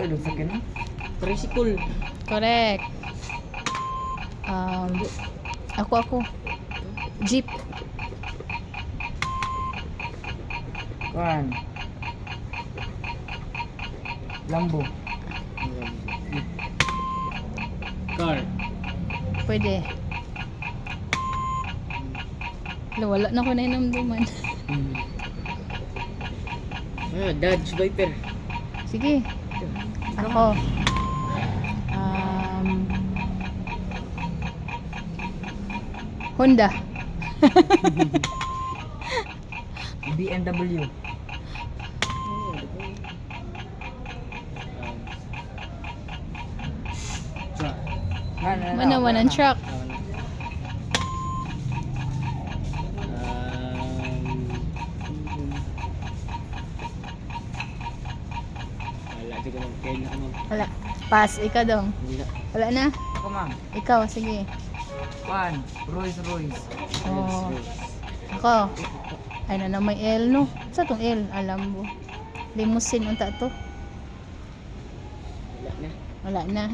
Ano sa kin? Tricycle. Correct. Ako. Jeep. Kuan. Lambo. Car. Pwede. Wala na ko na inamduman. Dodge Viper. Sige. Ako. Honda. BMW. Manawan ang truck. Wala. Pass. Ikaw dong. Wala na? Ako ma'am. Ikaw. Sige. Kuan. Rolls Royce. Oh. Ako. Ay na may L no. Sa tong L. Alam mo. Limousine unta to. Wala na.